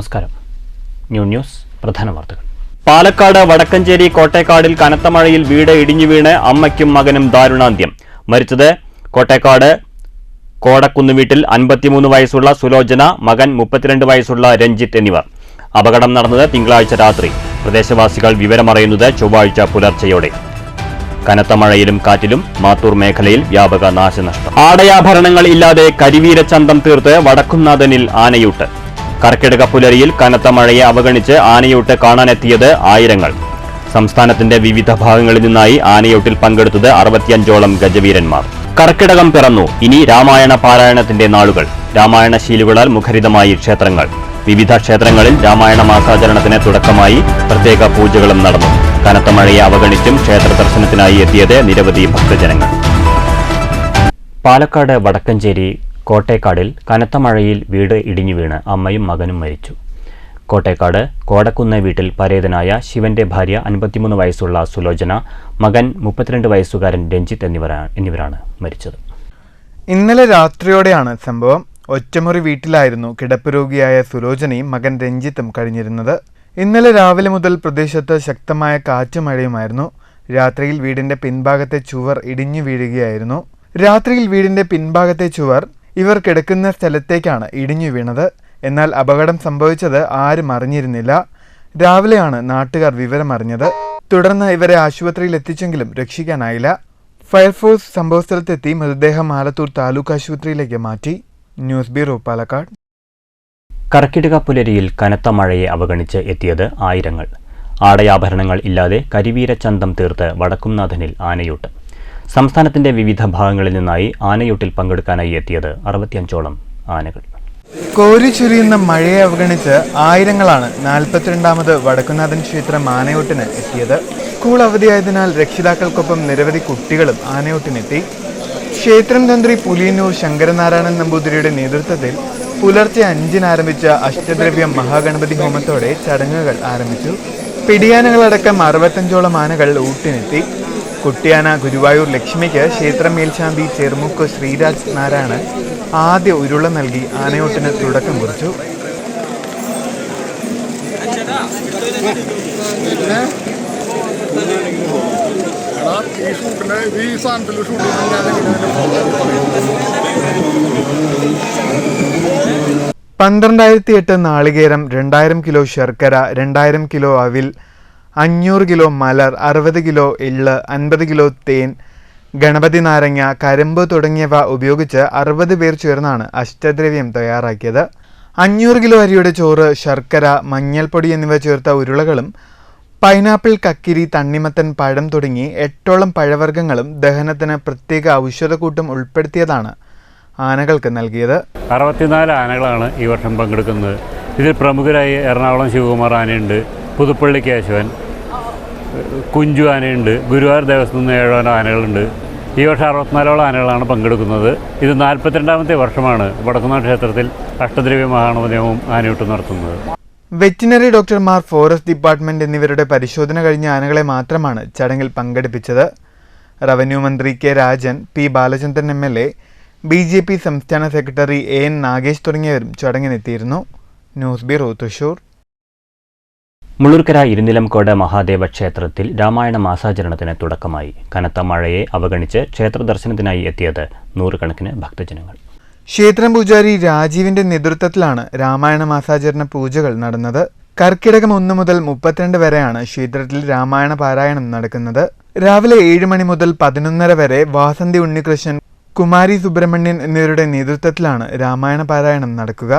നമസ്കാരം. ന്യൂസ് പ്രധാന വാർത്തകൾ. പാലക്കാട് വടക്കഞ്ചേരി കോട്ടേക്കാടിൽ കനത്ത മഴയിൽ വീട് ഇടിഞ്ഞു വീണ് അമ്മയ്ക്കും മകനും ദാരുണാന്ത്യം. മരിച്ചത് കോട്ടേക്കാട് കോടക്കുന്ന് വീട്ടിൽ 53 വയസ്സുള്ള സുലോചന, മകൻ 32 വയസ്സുള്ള രഞ്ജിത്ത് എന്നിവർ. അപകടം നടന്നത് തിങ്കളാഴ്ച രാത്രി. പ്രദേശവാസികൾ വിവരമറിയുന്നത് ചൊവ്വാഴ്ച പുലർച്ചെയോടെ. കനത്ത മഴയിലും കാറ്റിലും മാത്തൂർ മേഖലയിൽ വ്യാപക നാശനഷ്ടം. ആടയാഭരണങ്ങൾ ഇല്ലാതെ കരിവീരച്ചന്തം തീർത്ത് വടക്കുംനാഥനിൽ ആനയൂട്ട്. കർക്കിടക പുലരിയിൽ കനത്ത മഴയെ അവഗണിച്ച് ആനയൂട്ട് കാണാനെത്തിയത് ആയിരങ്ങൾ. സംസ്ഥാനത്തിന്റെ വിവിധ ഭാഗങ്ങളിൽ നിന്നായി ആനയൂട്ടിൽ പങ്കെടുത്തത് 65ഓളം ഗജവീരന്മാർ. കർക്കിടകം പിറന്നു, ഇനി രാമായണ പാരായണത്തിന്റെ നാളുകൾ. രാമായണശീലുകളാൽ മുഖരിതമായി ക്ഷേത്രങ്ങൾ. വിവിധ ക്ഷേത്രങ്ങളിൽ രാമായണ മാസാചരണത്തിന് തുടക്കമായി പ്രത്യേക പൂജകളും നടന്നു. കനത്ത മഴയെ അവഗണിച്ചും ക്ഷേത്ര ദർശനത്തിനായി എത്തിയത് നിരവധി ഭക്തജനങ്ങൾ. പാലക്കാട് വടക്കഞ്ചേരി കോട്ടേക്കാടിൽ കനത്ത മഴയിൽ വീട് ഇടിഞ്ഞു വീണ് അമ്മയും മകനും മരിച്ചു. കോട്ടേക്കാട് കോടക്കുന്ന് വീട്ടിൽ പരേതനായ ശിവന്റെ ഭാര്യ 53 വയസ്സുള്ള സുലോചന, മകൻ 32 വയസ്സുകാരൻ രഞ്ജിത്ത് എന്നിവരാണ് മരിച്ചത്. ഇന്നലെ രാത്രിയോടെയാണ് സംഭവം. ഒറ്റമുറി വീട്ടിലായിരുന്നു കിടപ്പ് രോഗിയായ സുലോചനയും മകൻ രഞ്ജിത്തും കഴിഞ്ഞിരുന്നത്. ഇന്നലെ രാവിലെ മുതൽ പ്രദേശത്ത് ശക്തമായ കാറ്റും മഴയുമായിരുന്നു. രാത്രിയിൽ വീടിന്റെ പിൻഭാഗത്തെ ചുവർ ഇടിഞ്ഞു വീഴുകയായിരുന്നു. രാത്രിയിൽ വീടിന്റെ പിൻഭാഗത്തെ ചുവർ ഇവർ കിടക്കുന്ന സ്ഥലത്തേക്കാണ് ഇടിഞ്ഞു വീണത്. എന്നാൽ അപകടം സംഭവിച്ചത് ആരും അറിഞ്ഞിരുന്നില്ല. രാവിലെയാണ് നാട്ടുകാർ വിവരമറിഞ്ഞത്. തുടർന്ന് ഇവരെ ആശുപത്രിയിൽ എത്തിച്ചെങ്കിലും രക്ഷിക്കാനായില്ല. ഫയർഫോഴ്സ് സംഭവസ്ഥലത്തെത്തി മൃതദേഹം ആലത്തൂർ താലൂക്ക് ആശുപത്രിയിലേക്ക് മാറ്റി. News bureau, Palakkad. കർക്കിടക പുലരിയിൽ കനത്ത മഴയെ അവഗണിച്ച് എത്തിയത് ആയിരങ്ങൾ. ആടയാഭരണങ്ങൾ ഇല്ലാതെ കരിവീരച്ചന്തം തീർത്ത് വടക്കുംനാഥനിൽ ആനയൂട്ട്. സംസ്ഥാനത്തിന്റെ വിവിധ ഭാഗങ്ങളിൽ നിന്നായി ആനയൂട്ടിൽ പങ്കെടുക്കാനായി എത്തിയത് 65ഓളം ആനകൾ. കോരി ചുരിയുന്ന മഴയെ അവഗണിച്ച് ആയിരങ്ങളാണ് 42ാമത് വടക്കുംനാഥൻ ക്ഷേത്രം ആനയൂട്ടിന് എത്തിയത്. സ്കൂൾ അവധിയായതിനാൽ രക്ഷിതാക്കൾക്കൊപ്പം നിരവധി കുട്ടികളും ആനയൂട്ടിനെത്തി. ക്ഷേത്രം തന്ത്രി പുലിയന്നൂർ ശങ്കരനാരായണൻ നമ്പൂതിരിയുടെ നേതൃത്വത്തിൽ പുലർച്ചെ 5-ന് ആരംഭിച്ച അഷ്ടദ്രവ്യം മഹാഗണപതി ഹോമത്തോടെ ചടങ്ങുകൾ ആരംഭിച്ചു. പിടിയാനകളടക്കം 65ഓളം ആനകൾ ഊട്ടിനെത്തി. കുട്ടിയാന ഗുരുവായൂർ ലക്ഷ്മിക്ക് ക്ഷേത്രം മേൽശാന്തി ചെറുമുക്ക് ശ്രീരാജ് നാരായണൻ ആദ്യ ഉരുള നൽകി ആനയൂട്ടിന് തുടക്കം കുറിച്ചു. $12,008 നാളികേരം, 2000 കിലോ ശർക്കര, 2000 കിലോ അവിൽ, 500 കിലോ മലർ, 60 കിലോ എള്ള്, 50 കിലോ തേൻ, ഗണപതി നാരങ്ങ, കരിമ്പ് തുടങ്ങിയവ ഉപയോഗിച്ച് 60 പേർ ചേർന്നാണ് അഷ്ടദ്രവ്യം തയ്യാറാക്കിയത്. 500 കിലോ അരിയുടെ ചോറ്, ശർക്കര, മഞ്ഞൾപ്പൊടി എന്നിവ ചേർത്ത ഉരുളകളും പൈനാപ്പിൾ, കക്കിരി, തണ്ണിമത്തൻ, പഴം തുടങ്ങി 8ഓളം പഴവർഗ്ഗങ്ങളും ദഹനത്തിന് പ്രത്യേക ഔഷധക്കൂട്ടും ഉൾപ്പെടുത്തിയതാണ് ആനകൾക്ക് നൽകിയത്. 64 ആനകളാണ് ഈ വർഷം പങ്കെടുക്കുന്നത്. ഇതിൽ പ്രമുഖരായി എറണാകുളം ശിവകുമാർ ആനയുണ്ട്, പുതുപ്പള്ളി കേശവൻ, കുഞ്ചു ആനയുണ്ട്, ഗുരുവായൂർ ദേവസ്വം 7 ആനകളുണ്ട്. ഈ വർഷം 64ഓളം ആനകളാണ് പങ്കെടുക്കുന്നത്. ഇത് 42ാമത്തെ വർഷമാണ് വടക്കുംനാഥ ക്ഷേത്രത്തിൽ അഷ്ടദ്രവ്യ മഹാഗണപതിയും ആനയൂട്ട് നടത്തുന്നത്. വെറ്റിനറി ഡോക്ടർമാർ, ഫോറസ്റ്റ് ഡിപ്പാർട്ട്മെന്റ് എന്നിവരുടെ പരിശോധന കഴിഞ്ഞ ആനകളെ മാത്രമാണ് ചടങ്ങിൽ പങ്കെടുപ്പിച്ചത്. റവന്യൂ മന്ത്രി K Rajan, P Balachandran MLA, BJP സംസ്ഥാന സെക്രട്ടറി AN നാഗേഷ് തുടങ്ങിയവരും ചടങ്ങിനെത്തിയിരുന്നു. News bureau, Thrissur. മുള്ളൂർക്കര ഇരുനിലംകോട് മഹാദേവ ക്ഷേത്രത്തിൽ രാമായണ മാസാചരണത്തിന് തുടക്കമായി. കനത്ത മഴയെ അവഗണിച്ച് ക്ഷേത്ര ദർശനത്തിനായി എത്തിയത് നൂറുകണക്കിന് ഭക്തജനങ്ങൾ. ക്ഷേത്രം പൂജാരി രാജീവിന്റെ നേതൃത്വത്തിലാണ് രാമായണ മാസാചരണ പൂജകൾ നടന്നത്. കർക്കിടകം 1 മുതൽ 32 വരെയാണ് ക്ഷേത്രത്തിൽ രാമായണ പാരായണം നടക്കുന്നത്. രാവിലെ 7 മണി മുതൽ 11:30 വരെ വാസന്തി ഉണ്ണികൃഷ്ണൻ, കുമാരി സുബ്രഹ്മണ്യൻ എന്നിവരുടെ നേതൃത്വത്തിലാണ് രാമായണ പാരായണം നടക്കുക.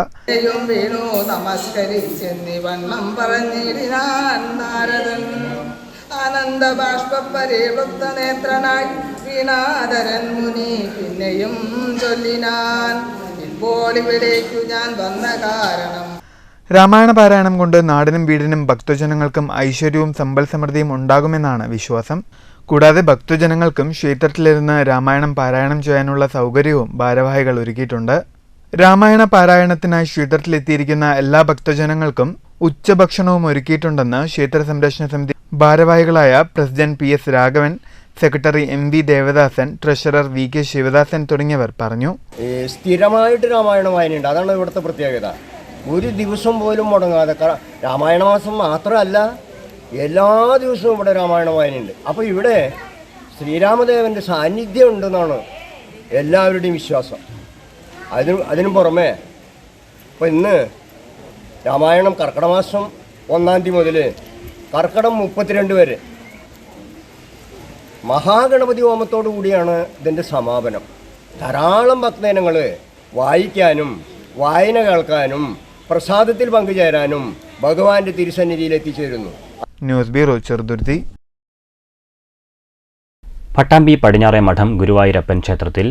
രാമായണ പാരായണം കൊണ്ട് നാടിനും വീടിനും ഭക്തജനങ്ങൾക്കും ഐശ്വര്യവും സമ്പൽ സമൃദ്ധിയും ഉണ്ടാകുമെന്നാണ് വിശ്വാസം. കൂടാതെ ഭക്തജനങ്ങൾക്കും ക്ഷേത്രത്തിലിരുന്ന് രാമായണം പാരായണം ചെയ്യാനുള്ള സൗകര്യവും ഭാരവാഹികൾ ഒരുക്കിയിട്ടുണ്ട്. രാമായണ പാരായണത്തിനായി ക്ഷേത്രത്തിലെത്തിയിരിക്കുന്ന എല്ലാ ഭക്തജനങ്ങൾക്കും ഉച്ചഭക്ഷണവും ഒരുക്കിയിട്ടുണ്ടെന്ന് ക്ഷേത്ര സംരക്ഷണ സമിതി ഭാരവാഹികളായ president PS Raghavan, secretary MV Devadasan, treasurer VK Sivadasan തുടങ്ങിയവർ പറഞ്ഞു. സ്ഥിരമായിട്ട് രാമായണം വായനയുണ്ട്, അതാണ് ഇവിടുത്തെ പ്രത്യേകത. ഒരു ദിവസം പോലും മുടങ്ങാതെ. രാമായണ മാസം മാത്രമല്ല, എല്ലാ ദിവസവും ഇവിടെ രാമായണ വായനയുണ്ട്. അപ്പോൾ ഇവിടെ ശ്രീരാമദേവൻ്റെ സാന്നിധ്യം ഉണ്ടെന്നാണ് എല്ലാവരുടെയും വിശ്വാസം. അതിനു പുറമെ ഇപ്പോൾ ഇന്ന് രാമായണം കർക്കിടക മാസം 1-ാം തീയതി മുതൽ കർക്കിടകം 32 വരെ മഹാഗണപതി ഹോമത്തോടു കൂടിയാണ് ഇതിൻ്റെ സമാപനം. ധാരാളം ഭക്തജനങ്ങൾ വായിക്കാനും വായന കേൾക്കാനും പ്രസാദത്തിൽ പങ്കുചേരാനും ഭഗവാന്റെ തിരുസന്നിധിയിൽ എത്തിച്ചേരുന്നു. News bureau, Cheruthuruthy. പട്ടാമ്പി പടിഞ്ഞാറേ മഠം ഗുരുവായൂരപ്പൻ ക്ഷേത്രത്തിൽ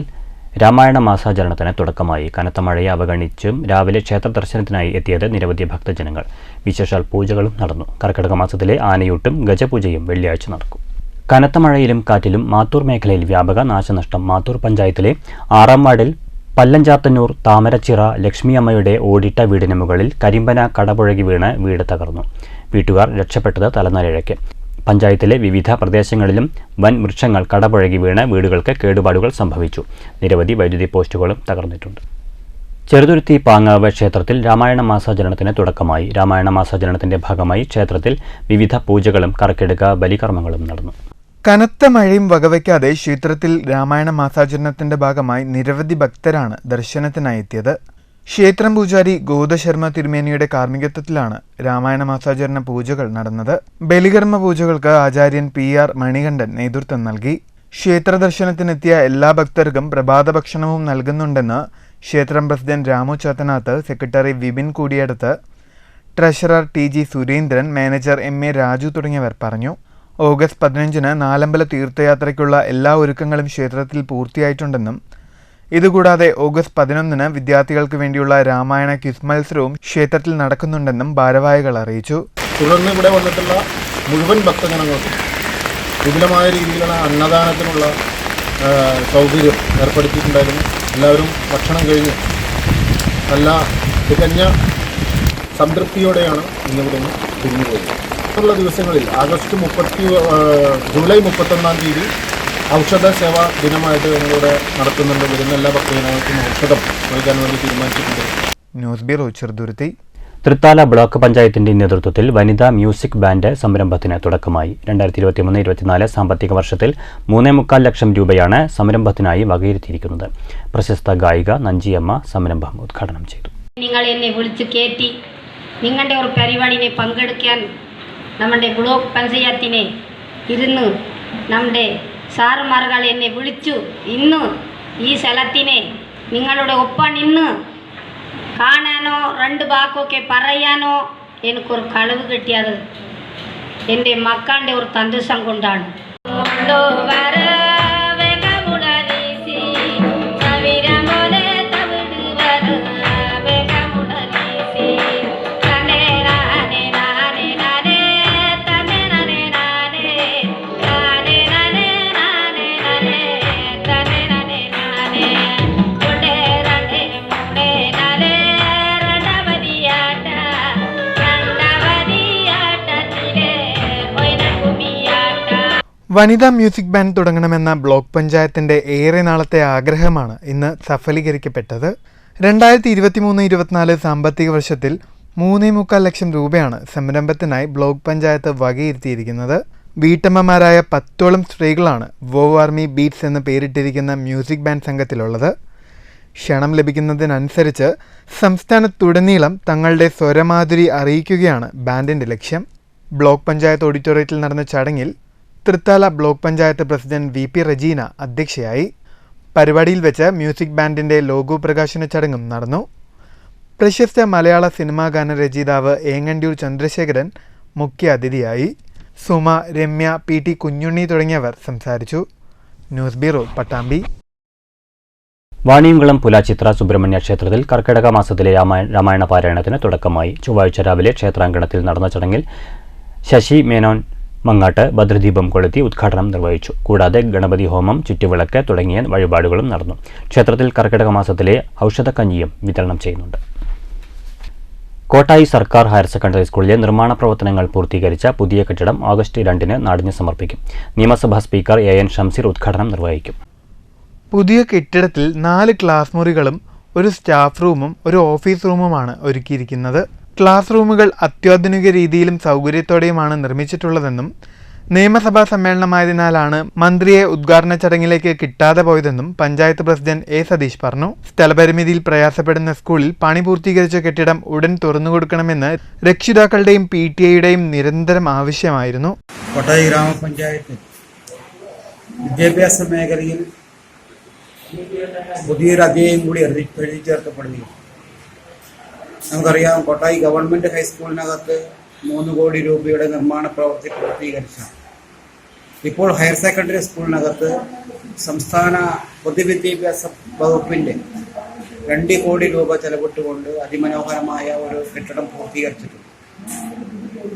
രാമായണ മാസാചരണത്തിന് തുടക്കമായി. കനത്ത മഴയെ അവഗണിച്ചും രാവിലെ ക്ഷേത്ര ദർശനത്തിനായി എത്തിയത് നിരവധി ഭക്തജനങ്ങൾ. വിശേഷാൽ പൂജകളും നടന്നു. കർക്കിടക മാസത്തിലെ ആനയൂട്ടും ഗജപൂജയും വെള്ളിയാഴ്ച നടക്കും. കനത്ത മഴയിലും കാറ്റിലും മാത്തൂർ മേഖലയിൽ വ്യാപക നാശനഷ്ടം. മാത്തൂർ പഞ്ചായത്തിലെ 6-ാം വാർഡിൽ പല്ലഞ്ചാത്തന്നൂർ താമരച്ചിറ ലക്ഷ്മിയമ്മയുടെ ഓടിട്ട വീടിന് മുകളിൽ കരിമ്പന കടപുഴകി വീണ് വീട് തകർന്നു. വീട്ടുകാർ രക്ഷപ്പെട്ടത് തലനാരിഴയ്ക്ക്. പഞ്ചായത്തിലെ വിവിധ പ്രദേശങ്ങളിലും വൻ വൃക്ഷങ്ങൾ കടപുഴകി വീണ് വീടുകൾക്ക് കേടുപാടുകൾ സംഭവിച്ചു. നിരവധി വൈദ്യുതി പോസ്റ്റുകളും തകർന്നിട്ടുണ്ട്. ചെറുതുരുത്തി പാങ്ങാവ് ക്ഷേത്രത്തിൽ രാമായണ മാസാചരണത്തിന് തുടക്കമായി. രാമായണ മാസാചരണത്തിന്റെ ഭാഗമായി ക്ഷേത്രത്തിൽ വിവിധ പൂജകളും കർക്കിടക ബലികർമ്മങ്ങളും നടന്നു. കനത്ത മഴയും വകവയ്ക്കാതെ ക്ഷേത്രത്തിൽ രാമായണ മാസാചരണത്തിന്റെ ഭാഗമായി നിരവധി ഭക്തരാണ് ദർശനത്തിനായി എത്തിയത്. ക്ഷേത്രം പൂജാരി ഗോദശർമ്മ തിരുമേനിയുടെ കാർമ്മികത്വത്തിലാണ് രാമായണ മാസാചരണ പൂജകൾ നടന്നത്. ബലികർമ്മ പൂജകൾക്ക് ആചാര്യൻ PR മണികണ്ഠൻ നേതൃത്വം നൽകി. ക്ഷേത്ര ദർശനത്തിനെത്തിയ എല്ലാ ഭക്തർക്കും പ്രഭാത ഭക്ഷണവും നൽകുന്നുണ്ടെന്ന് ക്ഷേത്രം president Ramu Chathanath, secretary Vipin Koodiyadath, treasurer TG Surendran, manager MA Raju തുടങ്ങിയവർ പറഞ്ഞു. ഓഗസ്റ്റ് 15-ന് നാലമ്പല തീർത്ഥയാത്രയ്ക്കുള്ള എല്ലാ ഒരുക്കങ്ങളും ക്ഷേത്രത്തിൽ പൂർത്തിയായിട്ടുണ്ടെന്നും ഇതുകൂടാതെ ഓഗസ്റ്റ് 11-ന് വിദ്യാർത്ഥികൾക്ക് വേണ്ടിയുള്ള രാമായണ ക്വിസ് മത്സരവും ക്ഷേത്രത്തിൽ നടക്കുന്നുണ്ടെന്നും ഭാരവാഹികൾ അറിയിച്ചു. തുടർന്ന് ഇവിടെ വന്നിട്ടുള്ള മുഴുവൻ ഭക്തജനങ്ങൾക്കും വിപുലമായ രീതിയിലുള്ള അന്നദാനത്തിനുള്ള സൗകര്യം ഏർപ്പെടുത്തിയിട്ടുണ്ടായിരുന്നു. എല്ലാവരും ഭക്ഷണം കഴിഞ്ഞ് നല്ല തികഞ്ഞ സംതൃപ്തിയോടെയാണ് ഇന്നിവിടെ നിന്ന് പിരിഞ്ഞു പോകുന്നത്. മറ്റുള്ള ദിവസങ്ങളിൽ ജൂലൈ 31-ാം തീയതി ഔഷധ സേവാ ദിനമായിട്ട് ഞങ്ങളിവിടെ നടത്തുന്നുണ്ട്. വരുന്ന എല്ലാ ഭക്തജനങ്ങൾക്കും ഔഷധം നൽകാൻ വേണ്ടി തീരുമാനിച്ചിട്ടുണ്ട്. News bureau, Cheruthuruthy. Thrithala block പഞ്ചായത്തിന്റെ നേതൃത്വത്തിൽ വനിതാ മ്യൂസിക് ബാൻഡ് സംരംഭത്തിന് തുടക്കമായി. 2023-24 സാമ്പത്തിക വർഷത്തിൽ 3.25 ലക്ഷം രൂപയാണ് സംരംഭത്തിനായി വകയിരുത്തിയിരിക്കുന്നത്. പ്രശസ്ത ഗായിക നഞ്ചിയമ്മ സംരംഭം ഉദ്ഘാടനം ചെയ്തു. നിങ്ങൾ എന്നെ വിളിച്ചു കയറ്റി നിങ്ങളുടെ ഒരു പരിപാടിയെ പങ്കെടുക്കാൻ നമ്മുടെ ബ്ലോക്ക് പഞ്ചായത്തിനെ ഇരുന്ന് നമ്മുടെ സാറുമാർകൾ എന്നെ വിളിച്ചു. ഇന്ന് ഈ സ്ഥലത്തിനെ നിങ്ങളുടെ ഒപ്പം നിന്ന് കാണാനോ 2 വാക്കൊക്കെ പറയാനോ എനിക്കൊരു കഴിവ് കിട്ടിയത് എൻ്റെ മക്കളുടെ ഒരു സന്തോഷം കൊണ്ടാണ്. വനിതാ മ്യൂസിക് ബാൻഡ് തുടങ്ങണമെന്ന ബ്ലോക്ക് പഞ്ചായത്തിന്റെ ഏറെ നാളത്തെ ആഗ്രഹമാണ് ഇന്ന് സഫലീകരിക്കപ്പെട്ടത്. 2023-24 സാമ്പത്തിക വർഷത്തിൽ 3.25 ലക്ഷം രൂപയാണ് സംരംഭത്തിനായി ബ്ലോക്ക് പഞ്ചായത്ത് വകയിരുത്തിയിരിക്കുന്നത്. വീട്ടമ്മമാരായ 10ഓളം സ്ത്രീകളാണ് വോ ആർമി ബീറ്റ്സ് എന്ന് പേരിട്ടിരിക്കുന്ന മ്യൂസിക് ബാൻഡ് സംഘത്തിലുള്ളത്. ക്ഷണം ലഭിക്കുന്നതിനനുസരിച്ച് സംസ്ഥാനത്തുടനീളം തങ്ങളുടെ സ്വരമാധുരി അറിയിക്കുകയാണ് ബാൻഡിന്റെ ലക്ഷ്യം. ബ്ലോക്ക് പഞ്ചായത്ത് ഓഡിറ്റോറിയത്തിൽ നടന്ന ചടങ്ങിൽ Thrithala block panchayat president VP Rajeena അധ്യക്ഷയായി. പരിപാടിയിൽ വെച്ച് മ്യൂസിക് ബാൻഡിന്റെ ലോഗോ പ്രകാശന ചടങ്ങും നടന്നു. പ്രശസ്ത മലയാള സിനിമാ ഗാനരചയിതാവ് ഏങ്ങണ്ടിയൂർ ചന്ദ്രശേഖരൻ മുഖ്യ അതിഥിയായി. സുമ, രമ്യ, PT കുഞ്ഞുണ്ണി തുടങ്ങിയവർ സംസാരിച്ചു. News bureau, Pattambi. വാണിയംകുളം പുലാച്ചിത്ര സുബ്രഹ്മണ്യ ക്ഷേത്രത്തിൽ കർക്കിടക മാസത്തിലെ രാമായണ പാരായണത്തിന് തുടക്കമായി. ചൊവ്വാഴ്ച രാവിലെ ക്ഷേത്രാങ്കണത്തിൽ നടന്ന ചടങ്ങിൽ ശശി മേനോൻ മങ്ങാട്ട് ഭദ്രദീപം കൊളുത്തി ഉദ്ഘാടനം നിർവഹിച്ചു. കൂടാതെ ഗണപതി ഹോമം, ചുറ്റുവിളക്ക് തുടങ്ങിയ വഴിപാടുകളും നടന്നു. ക്ഷേത്രത്തിൽ കർക്കിടക മാസത്തിലെ ഔഷധക്കഞ്ഞിയും വിതരണം ചെയ്യുന്നുണ്ട്. കോട്ടായി സർക്കാർ ഹയർ സെക്കൻഡറി സ്കൂളിലെ നിർമ്മാണ പ്രവർത്തനങ്ങൾ പൂർത്തീകരിച്ച പുതിയ കെട്ടിടം ഓഗസ്റ്റ് 2-ന് നാടിന് സമർപ്പിക്കും. നിയമസഭാ സ്പീക്കർ AN ഷംസീർ ഉദ്ഘാടനം നിർവഹിക്കും. പുതിയ കെട്ടിടത്തിൽ 4 ക്ലാസ് മുറികളും ഒരു സ്റ്റാഫ് റൂമും ഒരു ഓഫീസ് റൂമുമാണ് ഒരുക്കിയിരിക്കുന്നത്. ക്ലാസ് റൂമുകൾ അത്യാധുനിക രീതിയിലും സൗകര്യത്തോടെയുമാണ് നിർമ്മിച്ചിട്ടുള്ളതെന്നും നിയമസഭാ സമ്മേളനമായതിനാലാണ് മന്ത്രിയെ ഉദ്ഘാടന ചടങ്ങിലേക്ക് കിട്ടാതെ പോയതെന്നും പഞ്ചായത്ത് പ്രസിഡന്റ് എ സതീഷ് പറഞ്ഞു. സ്ഥലപരിമിതിയിൽ പ്രയാസപ്പെടുന്ന സ്കൂളിൽ പണി പൂർത്തീകരിച്ച കെട്ടിടം ഉടൻ തുറന്നുകൊടുക്കണമെന്ന് രക്ഷിതാക്കളുടെയും PTA-യുടെയും നിരന്തരം ആവശ്യമായിരുന്നു. കൊട്ടായി ഗ്രാമപഞ്ചായത്ത് വിദ്യാഭ്യാസ മേഖലയിൽ പുതിയൊരു അധ്യായം കൂടി എഴുതി ചേർക്കപ്പെടുകയും നമുക്കറിയാം, കൊട്ടായി ഗവൺമെന്റ് ഹൈസ്കൂളിനകത്ത് 3 കോടി രൂപയുടെ നിർമ്മാണ പ്രവൃത്തി പൂർത്തീകരിച്ച ഇപ്പോൾ ഹയർ സെക്കൻഡറി സ്കൂളിനകത്ത് സംസ്ഥാന പൊതുവിദ്യാഭ്യാസ വകുപ്പിന്റെ 2 കോടി രൂപ ചെലവിട്ടുകൊണ്ട് അതിമനോഹരമായ ഒരു കെട്ടിടം പൂർത്തീകരിച്ചിട്ടുണ്ട്.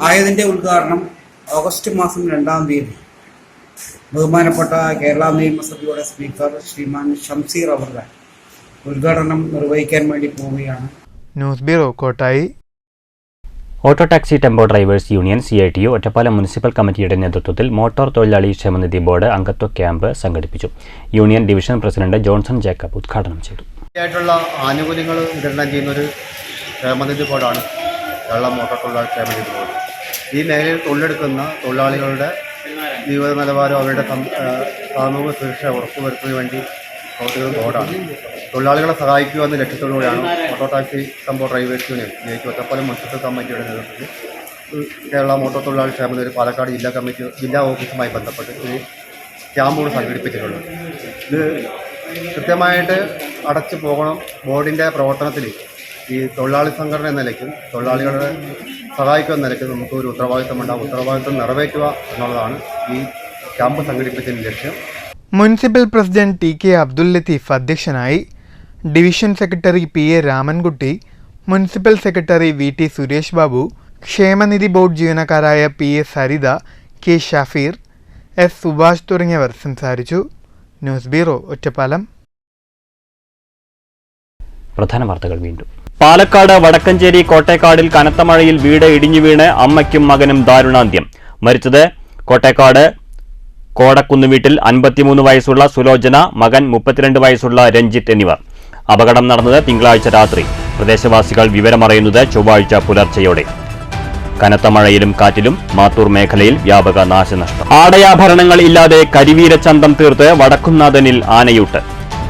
ആയതിന്റെ ഉദ്ഘാടനം ഓഗസ്റ്റ് മാസം 2-ാം തീയതി ബഹുമാനപ്പെട്ട കേരള നിയമസഭയുടെ സ്പീക്കർ ശ്രീമാൻ ഷംസീർ അവർ ഉദ്ഘാടനം നിർവഹിക്കാൻ വേണ്ടി പോവുകയാണ്. News bureau, Kottayi. Auto taxi tempo drivers union CITU Ottapalam municipal കമ്മിറ്റിയുടെ നേതൃത്വത്തിൽ മോട്ടോർ തൊഴിലാളി ക്ഷേമനിധി ബോർഡ് അംഗത്വ ക്യാമ്പ് സംഘടിപ്പിച്ചു. Union division president Johnson Jacob ഉദ്ഘാടനം ചെയ്തു. ആനുകൂല്യങ്ങൾ വിതരണം ചെയ്യുന്നൊരു ക്ഷേമനിധി ബോർഡാണ് കേരള മോട്ടോർ തൊഴിലാളി ക്ഷേമനിധി ബോർഡ്. ഈ മേഖലയിൽ തൊഴിലെടുക്കുന്ന തൊഴിലാളികളുടെ ജീവിത നിലവാരം, അവരുടെ സാമൂഹിക സുരക്ഷ ഉറപ്പുവരുത്തുന്നതിന് വേണ്ടി പ്രവർത്തിക്കുന്ന ബോർഡാണ്. തൊഴിലാളികളെ സഹായിക്കുക എന്ന ലക്ഷ്യത്തോടുകൂടിയാണ് auto taxi tempo drivers union Ottapalam municipal കമ്മിറ്റിയുടെ നേതൃത്വത്തിൽ കേരള മോട്ടോർ തൊഴിലാളി ക്ഷേമനിധി പാലക്കാട് ജില്ലാ ഓഫീസുമായി ബന്ധപ്പെട്ട് ഒരു ക്യാമ്പുകൾ സംഘടിപ്പിച്ചിട്ടുണ്ട്. ഇത് കൃത്യമായിട്ട് അടച്ചു പോകണം. ബോർഡിൻ്റെ പ്രവർത്തനത്തിൽ ഈ തൊഴിലാളി സംഘടന എന്ന നിലയ്ക്കും തൊഴിലാളികളെ സഹായിക്കുക എന്ന നിലയ്ക്കും നമുക്ക് ഒരു ഉത്തരവാദിത്തമുണ്ട്. ആ ഉത്തരവാദിത്തം നിറവേറ്റുക എന്നുള്ളതാണ് ഈ ക്യാമ്പ് സംഘടിപ്പിച്ചതിന് ലക്ഷ്യം. Municipal president TK Abdul Latheef അധ്യക്ഷനായി. Division secretary PA Ramankutty, municipal secretary VT Suresh Babu, ക്ഷേമനിധി ബോർഡ് ജീവനക്കാരായ PA Saritha, K Shafeer, S Subhash തുടങ്ങിയവർ സംസാരിച്ചു. News bureau, Ottapalam. പ്രധാന വാർത്തകൾ വീണ്ടും. പാലക്കാട് വടക്കഞ്ചേരി കോട്ടേക്കാടിൽ കനത്ത മഴയിൽ വീട് ഇടിഞ്ഞു വീണ് അമ്മയ്ക്കും മകനും ദാരുണാന്ത്യം. മരിച്ചത് കോട്ടേക്കാട് കോടക്കുന്ന് വീട്ടിൽ 53 വയസ്സുള്ള സുലോചന, മകൻ 32 വയസ്സുള്ള രഞ്ജിത്ത് എന്നിവർ. അപകടം നടന്നത് തിങ്കളാഴ്ച രാത്രി. പ്രദേശവാസികൾ വിവരമറിയുന്നത് ചൊവ്വാഴ്ച പുലർച്ചെയോടെ. കനത്ത മഴയിലും കാറ്റിലും മാത്തൂർ മേഖലയിൽ വ്യാപക നാശനഷ്ടം. ആടയാഭരണങ്ങൾ ഇല്ലാതെ കരിവീരച്ചന്തം തീർത്ത് വടക്കുംനാഥനിൽ ആനയൂട്ട്.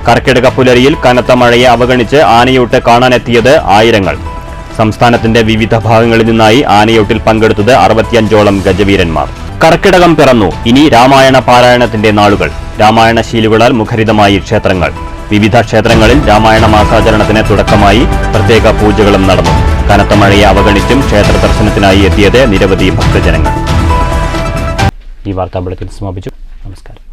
കർക്കിടക പുലരിയിൽ കനത്ത മഴയെ അവഗണിച്ച് ആനയൂട്ട് കാണാനെത്തിയത് ആയിരങ്ങൾ. സംസ്ഥാനത്തിന്റെ വിവിധ ഭാഗങ്ങളിൽ നിന്നായി ആനയൂട്ടിൽ പങ്കെടുത്തത് 65ഓളം ഗജവീരന്മാർ. കർക്കിടകം പിറന്നു, ഇനി രാമായണ പാരായണത്തിന്റെ നാളുകൾ. രാമായണശീലുകളാൽ മുഖരിതമായി ക്ഷേത്രങ്ങൾ. വിവിധ ക്ഷേത്രങ്ങളിൽ രാമായണ മാസാചരണത്തിന് തുടക്കമായി പ്രത്യേക പൂജകളും നടന്നു. കനത്ത മഴയെ അവഗണിച്ചും ക്ഷേത്ര ദർശനത്തിനായി എത്തിയത് നിരവധി ഭക്തജനങ്ങൾ. ഈ വാർത്താ ബുള്ളറ്റിൻ സമാപിച്ചു. നമസ്കാരം.